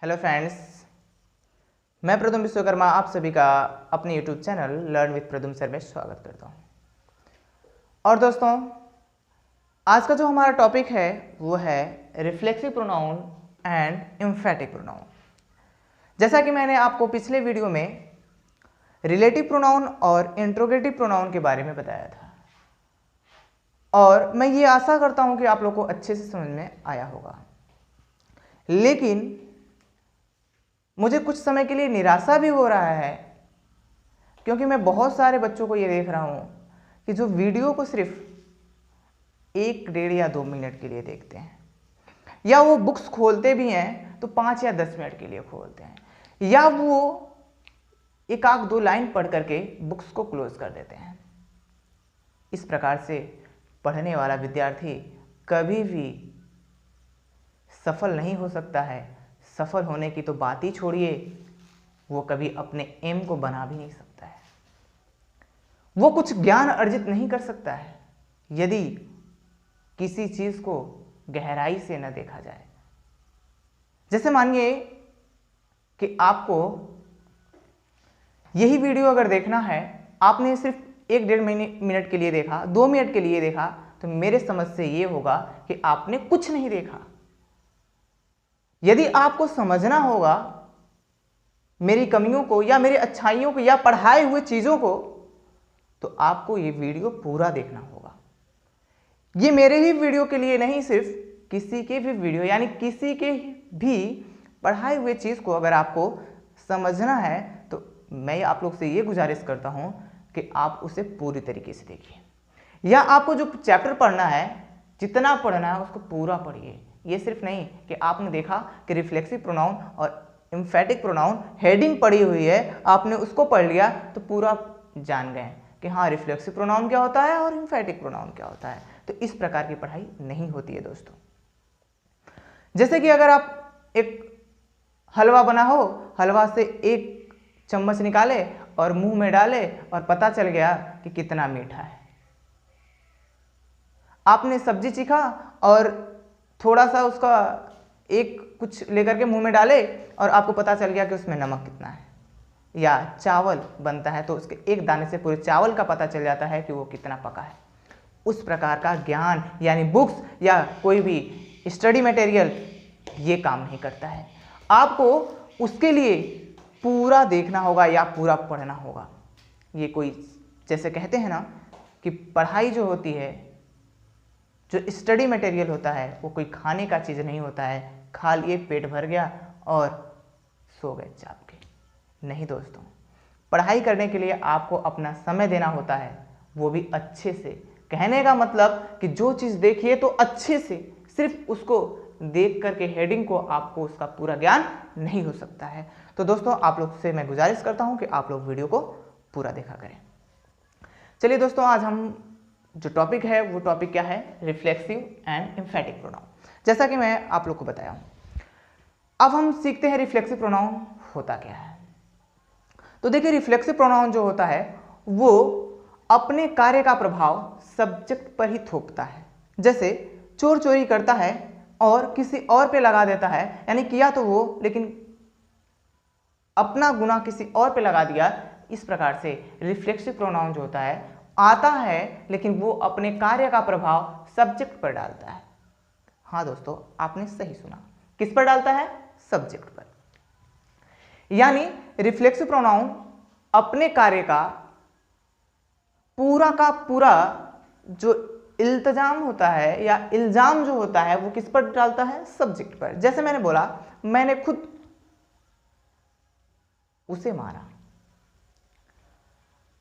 Hello friends, मैं प्रदुम विश्वकर्मा आप सभी का अपने YouTube channel learn with Pradum sir में स्वागत करता हूं। और दोस्तों, आज का जो हमारा टॉपिक है वो है reflexive pronoun and emphatic pronoun. जैसा कि मैंने आपको पिछले वीडियो में रिलेटिव प्रोनाउन और इंट्रोगेटिव प्रोनाउन के बारे में बताया था, और मैं ये आशा करता हूं कि आप लोग को अच्छे से समझ में आया होगा। लेकिन मुझे कुछ समय के लिए निराशा भी हो रहा है, क्योंकि मैं बहुत सारे बच्चों को ये देख रहा हूँ कि जो वीडियो को सिर्फ 1, 1.5 या 2 मिनट के लिए देखते हैं, या वो बुक्स खोलते भी हैं तो 5 या 10 मिनट के लिए खोलते हैं, या वो 1 आध 2 लाइन पढ़ करके बुक्स को क्लोज कर देते हैं। इस प्रकार से पढ़ने वाला विद्यार्थी कभी भी सफल नहीं हो सकता है। सफल होने की तो बात ही छोड़िए, वो कभी अपने एम को बना भी नहीं सकता है। वो कुछ ज्ञान अर्जित नहीं कर सकता है यदि किसी चीज को गहराई से न देखा जाए। जैसे मानिए कि आपको यही वीडियो अगर देखना है, आपने सिर्फ 1-1.5 मिनट के लिए देखा, 2 मिनट के लिए देखा, तो मेरे समझ से ये होगा कि आपने कुछ नहीं देखा। यदि आपको समझना होगा मेरी कमियों को या मेरी अच्छाइयों को या पढ़ाए हुए चीज़ों को, तो आपको ये वीडियो पूरा देखना होगा। ये मेरे ही वीडियो के लिए नहीं, सिर्फ किसी के भी वीडियो यानी किसी के भी पढ़ाए हुए चीज़ को अगर आपको समझना है तो मैं आप लोग से ये गुजारिश करता हूँ कि आप उसे पूरी तरीके से देखिए, या आपको जो चैप्टर पढ़ना है, जितना पढ़ना है उसको पूरा पढ़िए। ये सिर्फ नहीं कि आपने देखा कि रिफ्लेक्सिव प्रोनाउन और एम्फेटिक प्रोनाउन हेडिंग पड़ी हुई है, आपने उसको पढ़ लिया तो पूरा जान गए कि हाँ रिफ्लेक्सिव प्रोनाउन क्या होता है और एम्फेटिक प्रोनाउन क्या होता है। तो इस प्रकार की पढ़ाई नहीं होती है दोस्तों। जैसे कि अगर आप एक हलवा बना हो, हलवा से 1 चम्मच निकाले और मुंह में डाले और पता चल गया कि कितना मीठा है। आपने सब्जी चीखा और थोड़ा सा उसका एक कुछ लेकर के मुंह में डाले और आपको पता चल गया कि उसमें नमक कितना है। या चावल बनता है तो उसके एक दाने से पूरे चावल का पता चल जाता है कि वो कितना पका है। उस प्रकार का ज्ञान यानी बुक्स या कोई भी स्टडी मटेरियल ये काम नहीं करता है। आपको उसके लिए पूरा देखना होगा या पूरा पढ़ना होगा। ये कोई जैसे कहते हैं ना कि पढ़ाई जो होती है, जो स्टडी मटेरियल होता है, वो कोई खाने का चीज़ नहीं होता है, खा लिए पेट भर गया और सो गए चाप के। नहीं दोस्तों, पढ़ाई करने के लिए आपको अपना समय देना होता है, वो भी अच्छे से। कहने का मतलब कि जो चीज़ देखिए तो अच्छे से, सिर्फ उसको देख करके हेडिंग को आपको उसका पूरा ज्ञान नहीं हो सकता है। तो दोस्तों, आप लोग से मैं गुजारिश करता हूँ कि आप लोग वीडियो को पूरा देखा करें। चलिए दोस्तों, आज हम जो टॉपिक है वो टॉपिक क्या है, रिफ्लेक्सिव एंड एम्फेटिक प्रोनाउन। जैसा कि मैं आप लोग को बताया हूं, अब हम सीखते हैं रिफ्लेक्सिव प्रोनाउन होता क्या है। तो देखिए, रिफ्लेक्सिव प्रोनाउन जो होता है वो अपने कार्य का प्रभाव सब्जेक्ट पर ही थोपता है। जैसे चोर चोरी करता है और किसी और पे लगा देता है, यानी किया तो वो लेकिन अपना गुनाह किसी और पे लगा दिया। इस प्रकार से रिफ्लेक्सिव प्रोनाउन जो होता है आता है, लेकिन वो अपने कार्य का प्रभाव सब्जेक्ट पर डालता है। हाँ दोस्तों, आपने सही सुना, किस पर डालता है, सब्जेक्ट पर। यानी रिफ्लेक्सिव प्रोनाउन अपने कार्य का पूरा जो इल्तजाम होता है या इल्जाम जो होता है वो किस पर डालता है, सब्जेक्ट पर। जैसे मैंने बोला, मैंने खुद उसे मारा,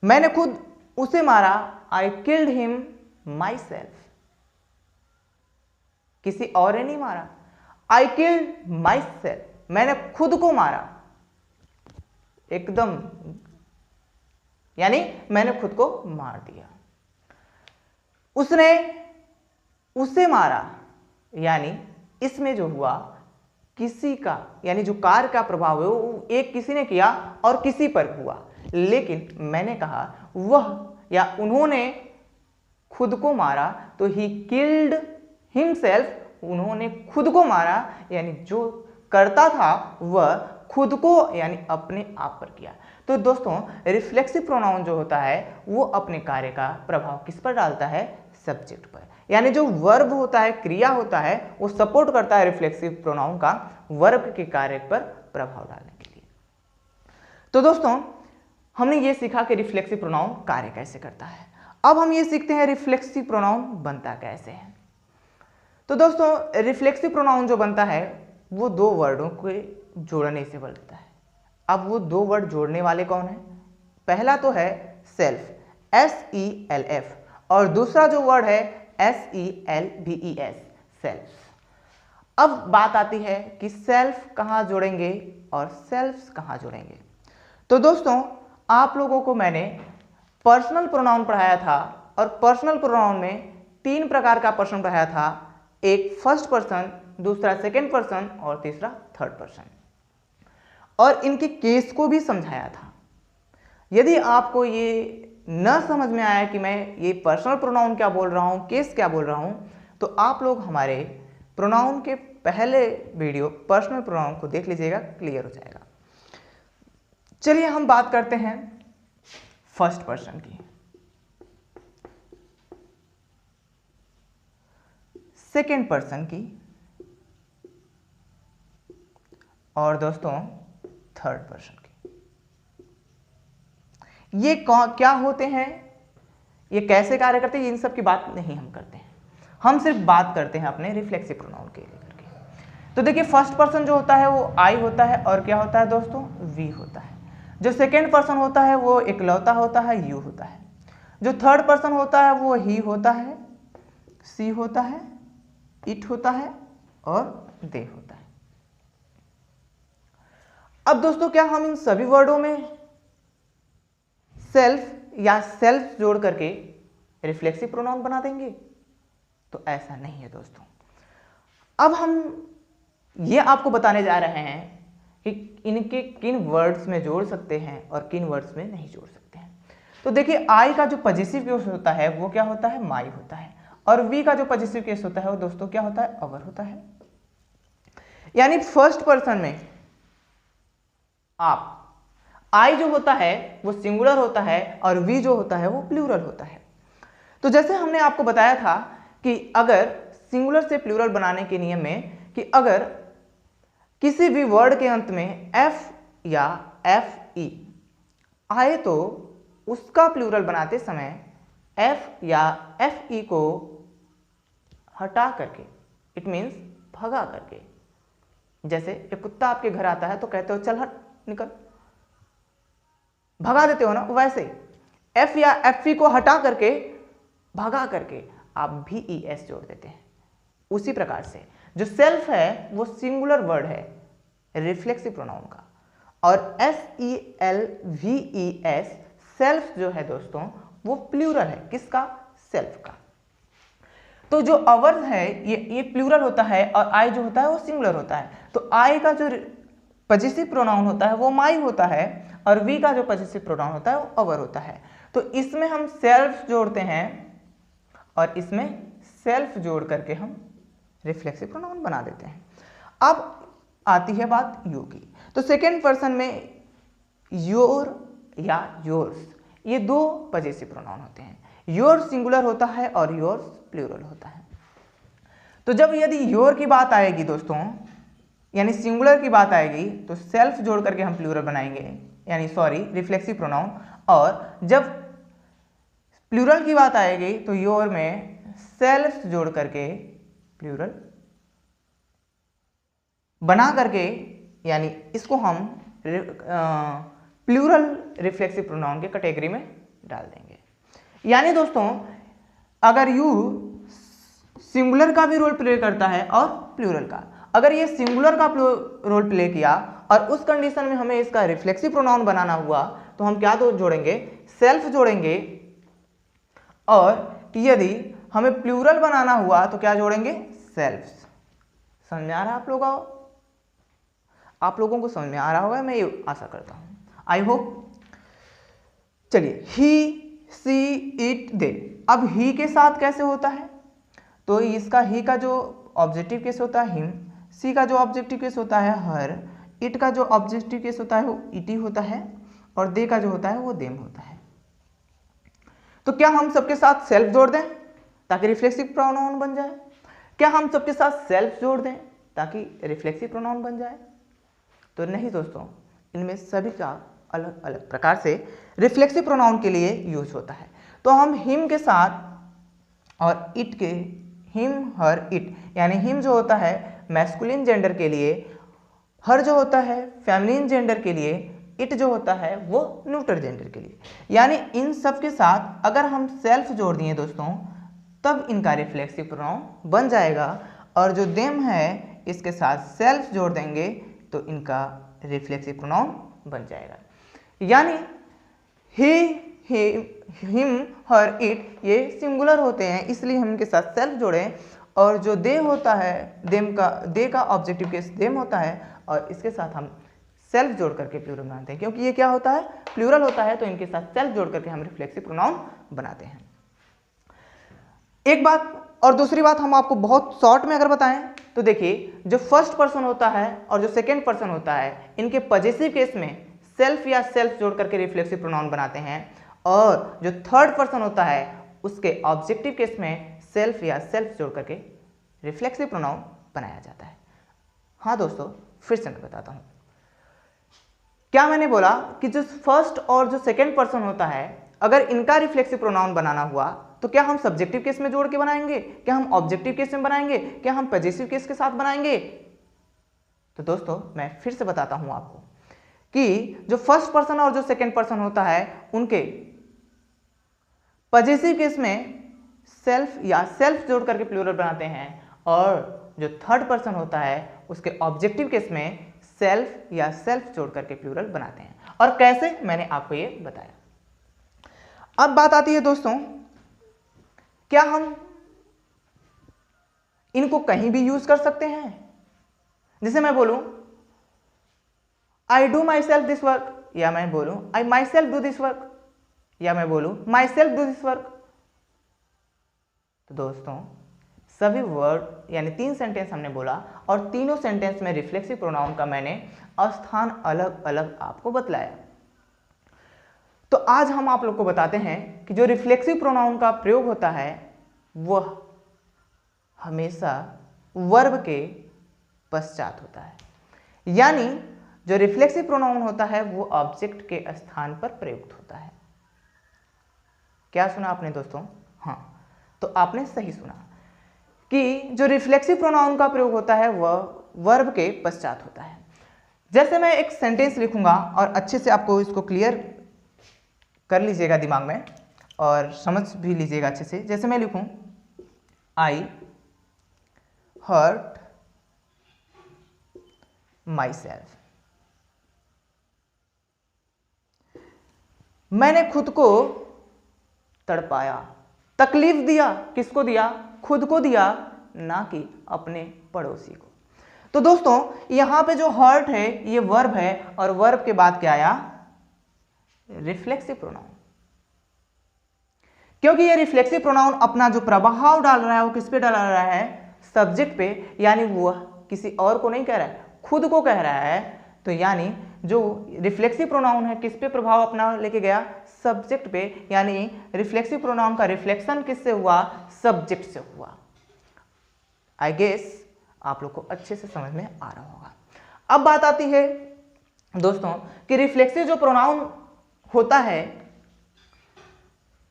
मैंने खुद उसे मारा, I killed him my self. किसी और ने नहीं मारा, आई किल्ड माई सेल्फ, मैंने खुद को मारा एकदम, यानी मैंने खुद को मार दिया। उसने उसे मारा, यानी इसमें जो हुआ किसी का, यानी जो कार्य का प्रभाव है वो एक किसी ने किया और किसी पर हुआ। लेकिन मैंने कहा वह या उन्होंने खुद को मारा, तो ही किल्ड हिमसेल्फ, उन्होंने खुद को मारा, यानी जो करता था वह खुद को यानी अपने आप पर किया। तो दोस्तों रिफ्लेक्सिव प्रोनाउन जो होता है वो अपने कार्य का प्रभाव किस पर डालता है? सब्जेक्ट पर। यानी जो वर्ब होता है, क्रिया होता है, वो सपोर्ट करता है रिफ्लेक्सिव प्रोनाउन का वर्ब के कार्य पर प्रभाव डालने के लिए। तो दोस्तों हमने ये सीखा कि रिफ्लेक्सिव प्रोनाउन कार्य कैसे करता है। अब हम ये सीखते हैं रिफ्लेक्सिव प्रोनाउन बनता कैसे है। तो दोस्तों रिफ्लेक्सिव प्रोनाउन जो बनता है वो दो वर्डों के जोड़ने से बनता है। अब वो दो वर्ड जोड़ने वाले कौन है? पहला तो है सेल्फ, SELF, और दूसरा जो वर्ड है SELVES, सेल्फ। अब बात आती है कि सेल्फ कहाँ जोड़ेंगे और सेल्फ्स कहाँ जोड़ेंगे। तो दोस्तों आप लोगों को मैंने पर्सनल प्रोनाउन पढ़ाया था और पर्सनल प्रोनाउन में 3 प्रकार का पर्सन पढ़ाया था। एक फर्स्ट पर्सन, दूसरा सेकंड पर्सन और तीसरा थर्ड पर्सन, और इनके केस को भी समझाया था। यदि आपको ये न समझ में आया कि मैं ये पर्सनल प्रोनाउन क्या बोल रहा हूँ, केस क्या बोल रहा हूँ, तो आप लोग हमारे प्रोनाउन के पहले वीडियो पर्सनल प्रोनाउन को देख लीजिएगा, क्लियर हो जाएगा। चलिए हम बात करते हैं फर्स्ट पर्सन की। सेकेंड पर्सन की और दोस्तों थर्ड पर्सन की। ये क्या होते हैं, ये कैसे कार्य करते हैं, इन सब की बात नहीं हम करते हैं। हम सिर्फ बात करते हैं अपने रिफ्लेक्सिव प्रोनाउन के लेकर के। तो देखिए फर्स्ट पर्सन जो होता है वो आई होता है और क्या होता है दोस्तों? वी होता है। जो सेकेंड पर्सन होता है वो इकलौता होता है, यू होता है। जो थर्ड पर्सन होता है वो ही होता है, सी होता है, इट होता है और दे होता है। अब दोस्तों क्या हम इन सभी वर्डों में सेल्फ या सेल्फ जोड़ करके रिफ्लेक्सिव प्रोनाउन बना देंगे? तो ऐसा नहीं है दोस्तों। अब हम ये आपको बताने जा रहे हैं कि इनके किन वर्ड्स में जोड़ सकते हैं और किन वर्ड्स में नहीं जोड़ सकते हैं। तो देखिए आई का जो पॉजिटिव केस होता है वो क्या होता है? माई होता है। और वी का जो पॉजिटिव केस होता है वो दोस्तों क्या होता है? अवर होता है। यानी फर्स्ट पर्सन में आप, आई जो होता है वो सिंगुलर होता है और वी जो होता है वो प्लूरल होता है। तो जैसे हमने आपको बताया था कि अगर सिंगुलर से प्लूरल बनाने के नियम में कि अगर किसी भी वर्ड के अंत में एफ या एफ ई आए तो उसका प्लूरल बनाते समय एफ या एफ ई को हटा करके, इट मीन्स भगा करके, जैसे एक कुत्ता आपके घर आता है तो कहते हो चल हट निकल, भगा देते हो ना, वैसे एफ या एफ ई को हटा करके भगा करके आप भी ई एस जोड़ देते हैं। उसी प्रकार से जो सेल्फ है वो सिंगुलर वर्ड है रिफ्लेक्सिव प्रोनाउन का, और SELVES सेल्फ जो है दोस्तों वो प्लूरल है। किसका? सेल्फ का। तो जो अवर्स है ये प्लूरल होता है और आई जो होता है वो सिंगुलर होता है। तो आई का जो पॉजिटिव प्रोनाउन होता है वो माई होता है और वी का जो पॉजिटिव प्रोनाउन होता है वो अवर होता है। तो इसमें हम सेल्फ जोड़ते हैं और इसमें सेल्फ जोड़ करके हम रिफ्लेक्सिव प्रोनाउन बना देते हैं। अब आती है बात यू की। तो सेकेंड पर्सन में योर या योर्स, ये दो पॉजिटिव प्रोनाउन होते हैं। योर सिंगुलर होता है और योर्स प्लूरल होता है। तो जब यदि योर की बात आएगी दोस्तों, यानी सिंगुलर की बात आएगी, तो सेल्फ जोड़ करके हम प्लूरल बनाएंगे, यानी सॉरी रिफ्लेक्सिव प्रोनाउन। और जब प्लूरल की बात आएगी तो योर में सेल्फ जोड़ करके प्लूरल बना करके, यानी इसको हम प्लूरल रिफ्लेक्सिव प्रोनाउन के कैटेगरी में डाल देंगे। यानी दोस्तों अगर यू सिंगुलर का भी रोल प्ले करता है और प्लूरल का, अगर ये सिंगुलर का रोल प्ले किया और उस कंडीशन में हमें इसका रिफ्लेक्सिव प्रोनाउन बनाना हुआ तो हम क्या जोड़ेंगे? सेल्फ जोड़ेंगे। और यदि हमें प्लूरल बनाना हुआ तो क्या जोड़ेंगे? सेल्फ्स। समझ में आ रहा है आप लोगों को समझ में आ रहा होगा, मैं ये आशा करता हूँ, आई होप। चलिए ही, सी, इट, दे। अब ही के साथ कैसे होता है? तो इसका ही का जो ऑब्जेक्टिव केस होता है हिम, सी का जो ऑब्जेक्टिव केस होता है हर, इट का जो ऑब्जेक्टिव केस होता है वो इटी होता है, और दे का जो होता है वो देम होता है। तो क्या हम सबके साथ सेल्फ जोड़ दें ताकि रिफ्लेक्सिव प्रोनाउन बन जाए? क्या हम सबके साथ सेल्फ जोड़ दें ताकि रिफ्लेक्सिव प्रोनाउन बन जाए? तो नहीं दोस्तों, इनमें सभी का अलग अलग प्रकार से रिफ्लेक्सिव प्रोनाउन के लिए यूज होता है। तो हम हिम के साथ और इट के, हिम हर इट, यानी हिम जो होता है मैस्कुलिन जेंडर के लिए, हर जो होता है फेमिनिन जेंडर के लिए, इट जो होता है वो न्यूट्रल जेंडर के लिए, यानी इन सब के साथ अगर हम सेल्फ जोड़ दिए दोस्तों तब इनका रिफ्लेक्सिव प्रोनाउन बन जाएगा, और जो देम है इसके साथ सेल्फ जोड़ देंगे तो इनका रिफ्लेक्सिव प्रोनाउन बन जाएगा। यानी ही, हिम, हर, इट ये सिंगुलर होते हैं, इसलिए हम इनके साथ सेल्फ जोड़ें, और जो दे होता है, दे का ऑब्जेक्टिव केस देम होता है, और इसके साथ हम सेल्फ जोड़ करके प्लूरल बनाते हैं, क्योंकि ये क्या होता है प्लूरल होता है, तो इनके साथ सेल्फ जोड़ करके हम रिफ्लेक्सिव प्रोनाउन बनाते हैं। एक बात और दूसरी बात हम आपको बहुत शॉर्ट में अगर बताएं तो देखिए, जो फर्स्ट पर्सन होता है और जो सेकेंड पर्सन होता है, इनके पॉजेसिव केस में सेल्फ या सेल्फ जोड़ करके रिफ्लेक्सिव प्रोनाउन बनाते हैं, और जो थर्ड पर्सन होता है उसके ऑब्जेक्टिव केस में सेल्फ या सेल्फ जोड़ करके रिफ्लेक्सिव प्रोनाउन बनाया जाता है। हाँ दोस्तों, फिर से मैं बताता हूं, क्या मैंने बोला कि जो फर्स्ट और जो सेकेंड पर्सन होता है, अगर इनका रिफ्लेक्सिव प्रोनाउन बनाना हुआ तो क्या हम सब्जेक्टिव केस में जोड़ के बनाएंगे, क्या हम ऑब्जेक्टिव केस में बनाएंगे, क्या हम पॉजेसिव केस के साथ बनाएंगे? तो दोस्तों मैं फिर से बताता हूं आपको कि जो फर्स्ट पर्सन और जो सेकेंड पर्सन होता है उनके पॉजेसिव केस में सेल्फ या सेल्फ जोड़ करके प्लूरल बनाते हैं, और जो थर्ड पर्सन होता है उसके ऑब्जेक्टिव केस में सेल्फ या सेल्फ जोड़ करके प्लूरल बनाते हैं। और कैसे, मैंने आपको ये बताया। अब बात आती है दोस्तों, क्या हम इनको कहीं भी यूज कर सकते हैं? जैसे मैं बोलूं I do myself this work, या मैं बोलूं I myself do this work, या मैं बोलूं myself do this work. तो दोस्तों सभी वर्ड यानी 3 सेंटेंस हमने बोला, और तीनों सेंटेंस में रिफ्लेक्सिव प्रोनाउन का मैंने स्थान अलग अलग आपको बतलाया। तो आज हम आप लोग को बताते हैं कि जो रिफ्लेक्सिव प्रोनाउन का प्रयोग होता है वह हमेशा वर्ब के पश्चात होता है, यानी जो रिफ्लेक्सिव प्रोनाउन होता है वो ऑब्जेक्ट के स्थान पर प्रयुक्त होता है। क्या सुना आपने दोस्तों? हाँ, तो आपने सही सुना कि जो रिफ्लेक्सिव प्रोनाउन का प्रयोग होता है वह वर्ब के पश्चात होता है। जैसे मैं एक सेंटेंस लिखूंगा और अच्छे से आपको इसको क्लियर कर लीजिएगा दिमाग में और समझ भी लीजिएगा अच्छे से। जैसे मैं लिखूं आई हर्ट माई सेल्फ, मैंने खुद को तड़पाया, तकलीफ दिया, किसको दिया? खुद को दिया, ना कि अपने पड़ोसी को। तो दोस्तों यहां पे जो हर्ट है ये वर्ब है, और वर्ब के बाद क्या आया? Reflexive pronoun. क्योंकि ये रिफ्लेक्सिव प्रोनाउन अपना जो प्रभाव डाल रहा है वो किस पे डाल रहा है? सब्जेक्ट पे, यानी वो किसी और को नहीं कह रहा है, खुद को कह रहा है। तो यानी जो रिफ्लेक्सिव प्रोनाउन है किस पे प्रभाव अपना लेके गया? सब्जेक्ट पे, यानी रिफ्लेक्सिव प्रोनाउन का रिफ्लेक्शन किससे हुआ? सब्जेक्ट से हुआ। आई गेस आप लोग को अच्छे से समझ में आ रहा होगा। अब बात आती है दोस्तों कि रिफ्लेक्सिव जो प्रोनाउन होता है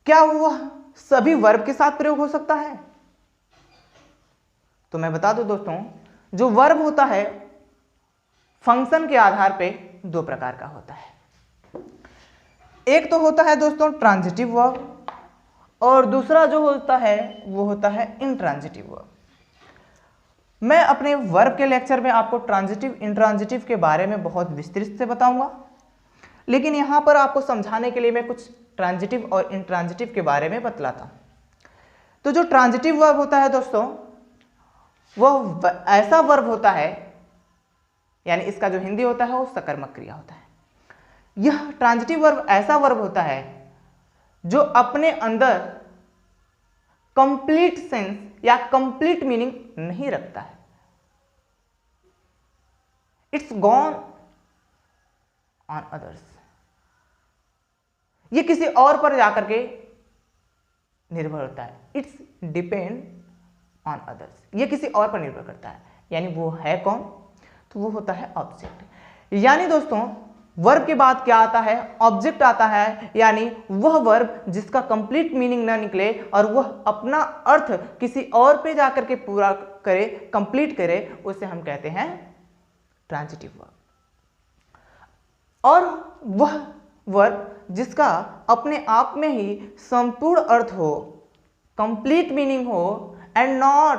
क्या वह सभी वर्ब के साथ प्रयोग हो सकता है? तो मैं बता दूं दोस्तों, जो वर्ब होता है फंक्शन के आधार पे 2 प्रकार का होता है। एक तो होता है दोस्तों ट्रांजिटिव वर्ब, और दूसरा जो होता है वो होता है इंट्रांजिटिव वर्ब। मैं अपने वर्ब के लेक्चर में आपको ट्रांजिटिव इंट्रांजिटिव के बारे में बहुत विस्तृत से बताऊंगा, लेकिन यहां पर आपको समझाने के लिए मैं कुछ ट्रांजिटिव और इंट्रांजिटिव के बारे में बतलाता हूं। तो जो ट्रांजिटिव वर्ब होता है दोस्तों वह ऐसा वर्ब होता है, यानी इसका जो हिंदी होता है वो सकर्मक क्रिया होता है। यह ट्रांजिटिव वर्ब ऐसा वर्ब होता है जो अपने अंदर कंप्लीट सेंस या कंप्लीट मीनिंग नहीं रखता है। इट्स गॉन ऑन अदर्स, ये किसी और पर जाकर के निर्भर होता है। इट्स डिपेंड ऑन अदर्स, ये किसी और पर निर्भर करता है। यानी वो है कौन? तो वो होता है ऑब्जेक्ट। यानी दोस्तों वर्ब के बाद क्या आता है? ऑब्जेक्ट आता है। यानी वह वर्ब जिसका कंप्लीट मीनिंग ना निकले और वह अपना अर्थ किसी और पे जाकर के पूरा करे, कंप्लीट करे, उसे हम कहते हैं ट्रांजिटिव वर्ब। और वह वर्ब जिसका अपने आप में ही संपूर्ण अर्थ हो, कंप्लीट मीनिंग हो, and not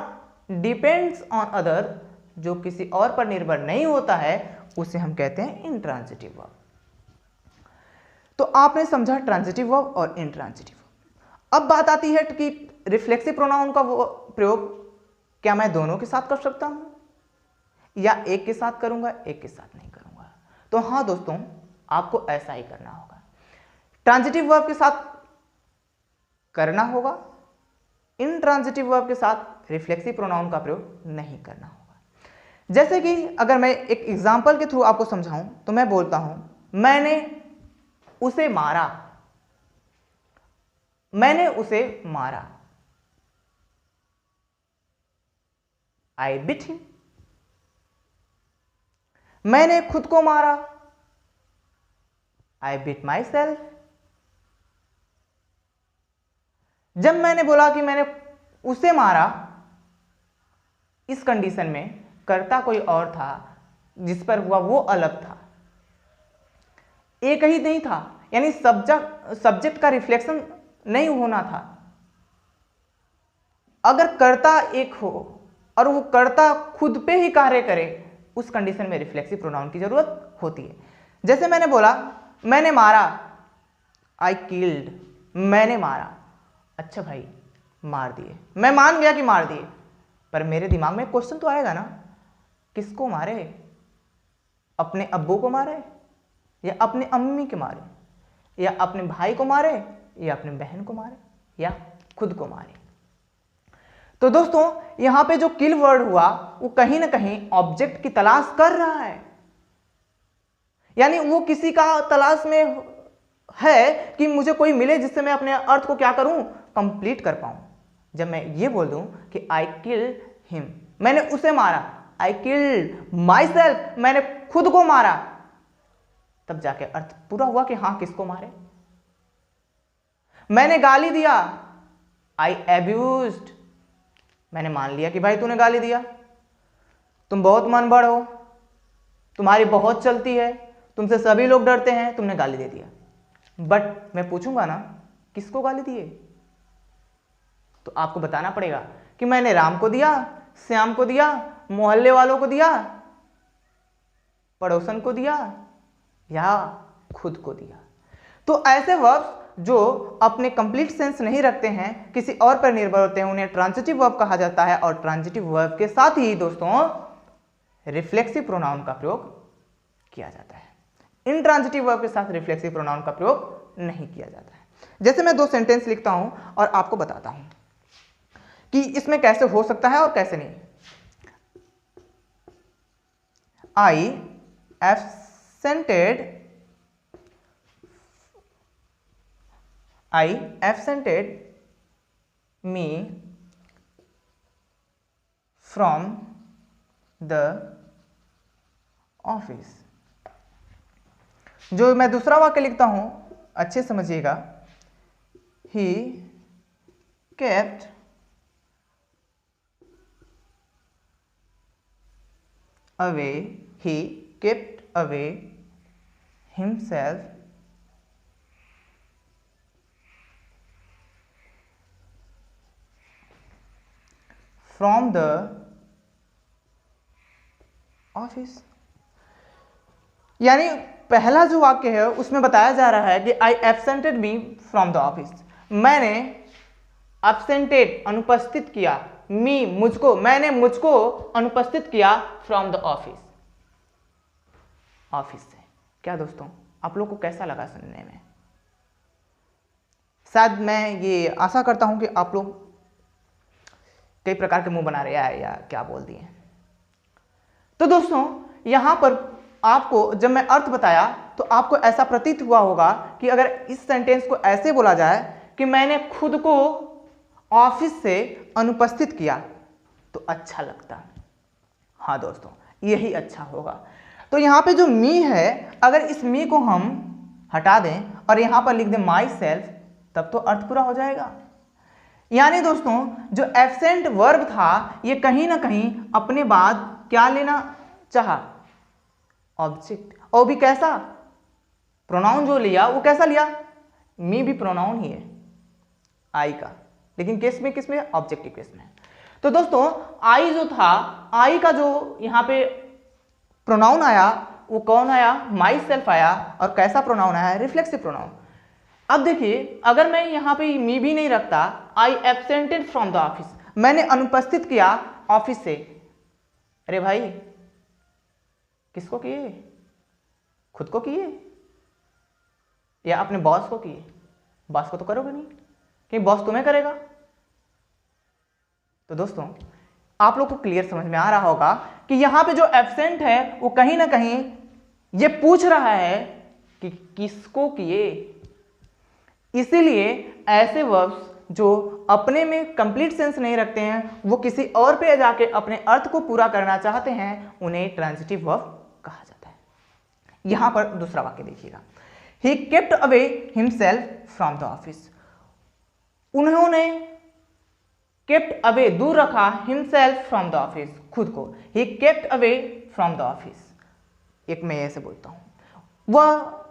depends on other, जो किसी और पर निर्भर नहीं होता है, उसे हम कहते हैं इंट्रांजिटिव वर्ब। तो आपने समझा ट्रांजिटिव वर्ब और इंट्रांजिटिव वर्ब। अब बात आती है कि रिफ्लेक्सिव प्रोनाउन का वो प्रयोग क्या मैं दोनों के साथ कर सकता हूं या एक के साथ करूंगा, एक के साथ नहीं करूंगा? तो हाँ दोस्तों, आपको ऐसा ही करना होगा। ट्रांजिटिव वर्ब के साथ करना होगा, इंट्रांजिटिव वर्ब के साथ रिफ्लेक्सिव प्रोनाउन का प्रयोग नहीं करना होगा। जैसे कि अगर मैं एक एग्जाम्पल के थ्रू आपको समझाऊं तो मैं बोलता हूं मैंने उसे मारा, मैंने उसे मारा, आई बिट हिम। मैंने खुद को मारा, आई बिट माई सेल्फ। जब मैंने बोला कि मैंने उसे मारा, इस कंडीशन में कर्ता कोई और था, जिस पर हुआ वो अलग था, एक ही नहीं था। यानी सब्जेक्ट का रिफ्लेक्शन नहीं होना था। अगर कर्ता एक हो और वो कर्ता खुद पे ही कार्य करे, उस कंडीशन में रिफ्लेक्सिव प्रोनाउन की जरूरत होती है। जैसे मैंने बोला मैंने मारा, आई किल्ड, मैंने मारा। अच्छा भाई मार दिए, मैं मान गया कि मार दिए, पर मेरे दिमाग में क्वेश्चन तो आएगा ना, किसको मारे? अपने अब्बू को मारे या अपने अम्मी के मारे, या अपने भाई को मारे या अपने बहन को मारे, या खुद को मारे? तो दोस्तों यहां पे जो किल वर्ड हुआ वो कहीं ना कहीं ऑब्जेक्ट की तलाश कर रहा है। यानी वो किसी का तलाश में है कि मुझे कोई मिले जिससे मैं अपने अर्थ को क्या करूं, कंप्लीट कर पाऊं। जब मैं ये बोल दूं कि आई किल्ड हिम, मैंने उसे मारा, आई किल्ड माई सेल्फ, मैंने खुद को मारा, तब जाके अर्थ पूरा हुआ कि हां किसको मारे। मैंने गाली दिया, आई एब्यूज्ड, मैंने मान लिया कि भाई तूने गाली दिया, तुम बहुत मनबड़ हो, तुम्हारी बहुत चलती है, तुमसे सभी लोग डरते हैं, तुमने गाली दे दिया। बट मैं पूछूंगा ना किसको गाली दिए, तो आपको बताना पड़ेगा कि मैंने राम को दिया, श्याम को दिया, मोहल्ले वालों को दिया, पड़ोसन को दिया, या खुद को दिया। तो ऐसे वर्ब्स जो अपने कंप्लीट सेंस नहीं रखते हैं, किसी और पर निर्भर होते हैं, उन्हें ट्रांजिटिव वर्ब कहा जाता है। और ट्रांजिटिव वर्ब के साथ ही दोस्तों रिफ्लेक्सिव प्रोनाउन का प्रयोग किया जाता है। इंट्रांजिटिव वर्ब के साथ रिफ्लेक्सिव प्रोनाउन का प्रयोग नहीं किया जाता है। जैसे मैं दो सेंटेंस लिखता हूं और आपको बताता हूं कि इसमें कैसे हो सकता है और कैसे नहीं। आई absented me from the office। जो मैं दूसरा वाक्य लिखता हूं अच्छे समझिएगा, he kept away himself from the office। यानी पहला जो वाक्य है उसमें बताया जा रहा है कि आई एब्सेंटेड मी फ्रॉम द ऑफिस, मैंने एब्सेंटेड अनुपस्थित किया, मी मुझको, मैंने मुझको अनुपस्थित किया फ्रॉम द ऑफिस, ऑफिस से। क्या दोस्तों आप लोग को कैसा लगा सुनने में? शायद मैं ये आशा करता हूं कि आप लोग कई प्रकार के मुंह बना रहे हैं या क्या बोल दिए। तो दोस्तों यहां पर आपको जब मैं अर्थ बताया तो आपको ऐसा प्रतीत हुआ होगा कि अगर इस सेंटेंस को ऐसे बोला जाए कि मैंने खुद को ऑफिस से अनुपस्थित किया तो अच्छा लगता। हाँ दोस्तों, यही अच्छा होगा। तो यहां पे जो मी है, अगर इस मी को हम हटा दें और यहां पर लिख दें माई सेल्फ, तब तो अर्थ पूरा हो जाएगा। यानी दोस्तों जो एब्सेंट वर्ब था ये कहीं ना कहीं अपने बाद क्या लेना चाहा, ऑब्जेक्ट। और भी कैसा, प्रोनाउन जो लिया वो कैसा लिया, मी भी प्रोनाउन ही है आई का, लेकिन केस में किस में, ऑब्जेक्टिव केस में। तो दोस्तों आई जो था, आई का जो यहाँ पे प्रोनाउन आया वो कौन आया, माई सेल्फ आया। और कैसा प्रोनाउन आया, रिफ्लेक्सिव प्रोनाउन। अब देखिए अगर मैं यहाँ पे मी भी नहीं रखता, आई एब्सेंटेड फ्रॉम द ऑफिस, मैंने अनुपस्थित किया ऑफिस से। अरे भाई किसको किए, खुद को किए या अपने बॉस को किए? बॉस को तो करोगे नहीं, कि बॉस तुम्हें करेगा। तो दोस्तों आप लोग को क्लियर समझ में आ रहा होगा कि यहां पे जो एब्सेंट है वो कहीं ना कहीं ये पूछ रहा है कि किसको किए। इसीलिए ऐसे वर्ब्स जो अपने में कंप्लीट सेंस नहीं रखते हैं, वो किसी और पे जाके अपने अर्थ को पूरा करना चाहते हैं, उन्हें ट्रांजिटिव वर्ब कहा जाता है। यहां पर दूसरा वाक्य देखिएगा, he kept away himself from the office. उन्होंने केप्ट अवे दूर रखा, हिमसेल्फ फ्रॉम द ऑफिस खुद को, he kept away from the office. एक मैं ऐसे बोलता हूं, वह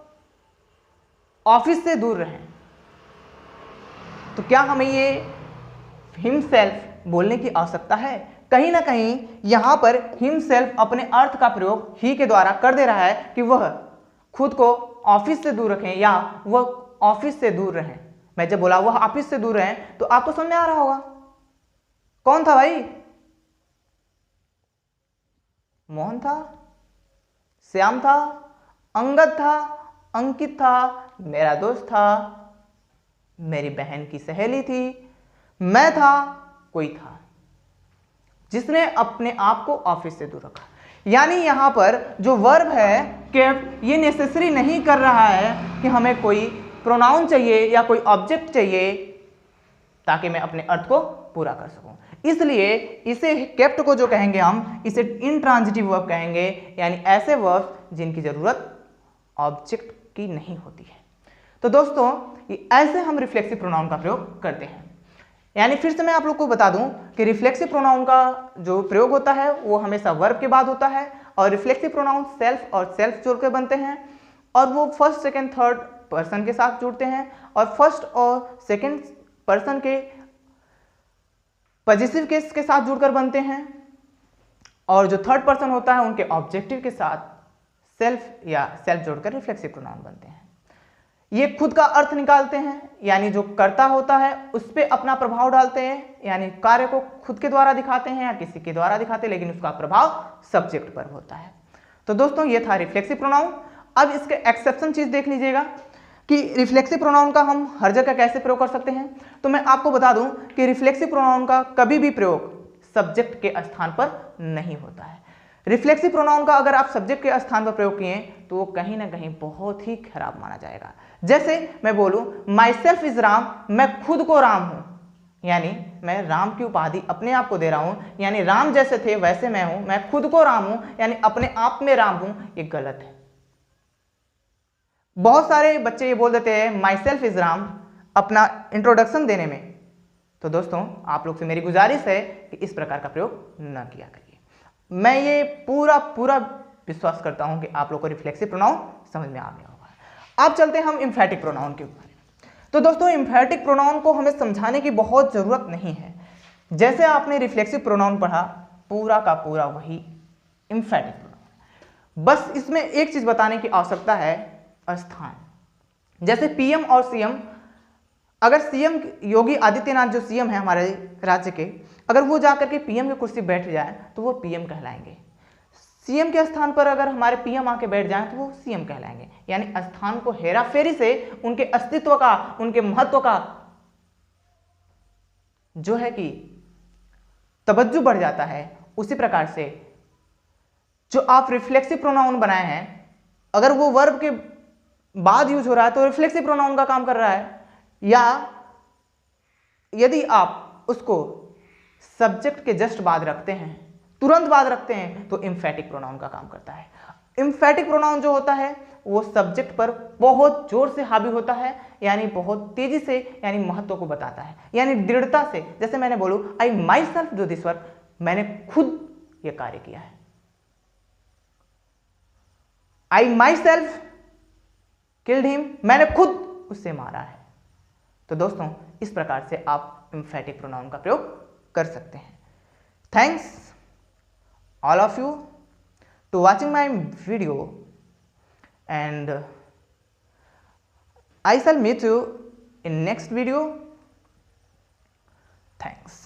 ऑफिस से दूर रहे। तो क्या हमें ये हिमसेल्फ बोलने की आवश्यकता है? कहीं ना कहीं यहां पर हिमसेल्फ अपने अर्थ का प्रयोग ही के द्वारा कर दे रहा है कि वह खुद को ऑफिस से दूर रखें या वह ऑफिस से दूर रहें। मैं जब बोला वह ऑफिस से दूर रहें तो आपको समझ में आ रहा होगा कौन था भाई, मोहन था, श्याम था, अंगद था, अंकित था, मेरा दोस्त था, मेरी बहन की सहेली थी, मैं था, कोई था जिसने अपने आप को ऑफिस से दूर रखा। यानी यहां पर जो वर्ब है केप्ट, ये नेसेसरी नहीं कर रहा है कि हमें कोई प्रोनाउन चाहिए या कोई ऑब्जेक्ट चाहिए ताकि मैं अपने अर्थ को पूरा कर सकूं। इसलिए इसे केप्ट को जो कहेंगे हम, इसे इंट्रांजिटिव वर्ब कहेंगे, यानी ऐसे वर्ब जिनकी जरूरत ऑब्जेक्ट की नहीं होती है। तो दोस्तों ऐसे हम रिफ्लेक्सिव प्रोनाउन का प्रयोग करते हैं। यानी फिर से मैं आप लोग को बता दूं कि रिफ्लेक्सिव प्रोनाउन का जो प्रयोग होता है वो हमेशा वर्ब के बाद होता है, और रिफ्लेक्सिव प्रोनाउन सेल्फ और सेल्फ जोड़ के बनते हैं, और वो फर्स्ट सेकंड थर्ड पर्सन के साथ जुड़ते हैं, और फर्स्ट और सेकंड पर्सन के पॉजिटिव केस के साथ जुड़कर बनते हैं, और जो थर्ड पर्सन होता है उनके ऑब्जेक्टिव के साथ सेल्फ या सेल्फ जोड़कर रिफ्लेक्सिव प्रोनाउन बनते हैं। ये खुद का अर्थ निकालते हैं, यानी जो कर्ता होता है उस पर अपना प्रभाव डालते हैं, यानी कार्य को खुद के द्वारा दिखाते हैं या किसी के द्वारा दिखाते हैं, लेकिन उसका प्रभाव सब्जेक्ट पर होता है। तो दोस्तों ये था रिफ्लेक्सिव प्रोनाउन। अब इसके एक्सेप्शन चीज देख लीजिएगा कि रिफ्लेक्सिव प्रोनाउन का हम हर जगह कैसे प्रयोग कर सकते हैं। तो मैं आपको बता दूं कि रिफ्लेक्सिव प्रोनाउन का कभी भी प्रयोग सब्जेक्ट के स्थान पर नहीं होता है। रिफ्लेक्सिव प्रोनाउन का अगर आप सब्जेक्ट के स्थान पर प्रयोग किए तो वो कहीं ना कहीं बहुत ही खराब माना जाएगा। जैसे मैं बोलूं माई सेल्फ इज राम, मैं खुद को राम हूं, यानी मैं राम की उपाधि अपने आप को दे रहा हूं, यानी राम जैसे थे वैसे मैं हूं, मैं खुद को राम हूं, यानी अपने आप में राम हूं, ये गलत है। बहुत सारे बच्चे ये बोल देते हैं माई सेल्फ इज राम अपना इंट्रोडक्शन देने में। तो दोस्तों आप लोग से मेरी गुजारिश है कि इस प्रकार का प्रयोग न किया करिए। मैं ये पूरा विश्वास करता हूं कि आप लोग को रिफ्लेक्सिव प्रोनाउन समझ में आ गया होगा। अब चलते हैं हम एम्फैटिक प्रोनाउन के ऊपर। तो दोस्तों एम्फैटिक प्रोनाउन को हमें समझाने की बहुत जरूरत नहीं है। जैसे आपने रिफ्लेक्सिव प्रोनाउन पढ़ा, पूरा का पूरा वही एम्फैटिक प्रोनाउन। बस इसमें एक चीज बताने की आवश्यकता है, स्थान। जैसे पीएम और सीएम, अगर सीएम योगी आदित्यनाथ जो सीएम है हमारे राज्य के, अगर वो जाकर के पीएम की कुर्सी बैठ जाए तो वो पीएम कहलाएंगे। सीएम के स्थान पर अगर हमारे पीएम आके बैठ जाएं तो वो सीएम कहलाएंगे। यानी स्थान को हेराफेरी से उनके अस्तित्व का, उनके महत्व का जो है कि तवज्जो बढ़ जाता है। उसी प्रकार से जो आप रिफ्लेक्सिव प्रोनाउन बनाए हैं, अगर वो वर्ब के बाद यूज हो रहा है तो रिफ्लेक्सिव प्रोनाउन का काम कर रहा है, या यदि आप उसको सब्जेक्ट के जस्ट बाद रखते हैं, तुरंत बाद रखते हैं, तो एम्फेटिक प्रोनाउन का काम करता है। एम्फेटिक प्रोनाउन जो होता है वो सब्जेक्ट पर बहुत जोर से हावी होता है, यानी बहुत तेजी से, यानी महत्व को बताता है, यानी दृढ़ता से। जैसे मैंने बोलूं I myself do this work, मैंने खुद ये कार्य किया है। I myself killed him, मैंने खुद उससे मारा है। तो दोस्तों इस प्रकार से आप एम्फेटिक प्रोनाउन का प्रयोग कर सकते हैं। Thanks all of you to watching my video, and I shall meet you in next video. Thanks.